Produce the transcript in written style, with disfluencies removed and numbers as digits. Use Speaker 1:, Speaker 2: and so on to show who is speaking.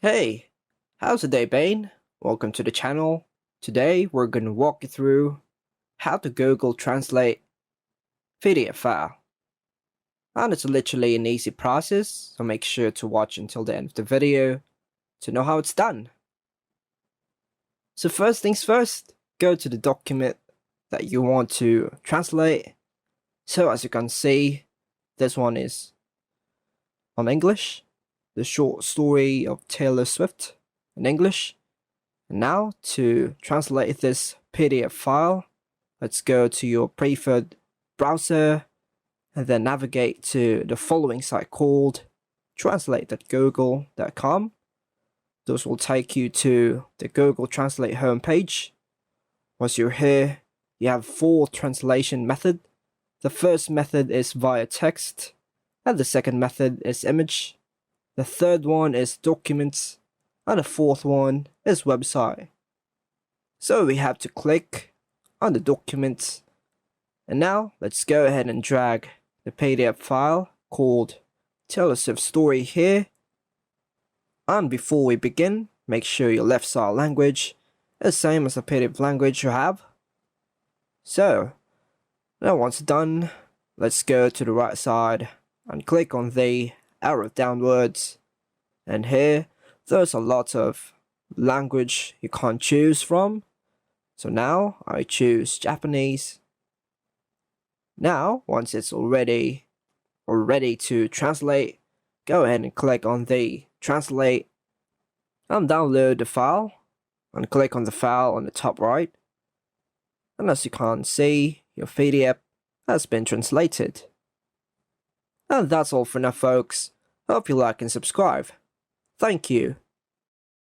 Speaker 1: Hey, how's the day been? Welcome to the channel. Today we're gonna walk you through how to Google Translate PDF file. And it's literally an easy process, so make sure to watch until the end of the video to know how it's done. So first things first, go to the document that you want to translate. So as you can see, this one is on English, the short story of Taylor Swift in English. And now to translate this PDF file, let's go to your preferred browser and then navigate to the following site called translate.google.com. Those will take you to the Google Translate homepage. Once you're here, you have 4 translation methods. The first method is via text, and the second method is image. The third one is documents, and the fourth one is website. So we have to click on the documents, and now let's go ahead and drag the PDF file called Taylor Swift Story here. And before we begin, make sure your left side language is the same as the PDF language you have. So now once done, let's go to the right side and click on the arrow downwards, and here there's a lot of language you can't choose from. So now I choose Japanese. Now once it's ready to translate, go ahead and click on the translate and download the file, and click on the file on the top right. And as you can see, your PDF has been translated. And that's all for now, folks. Hope you like and subscribe. Thank you.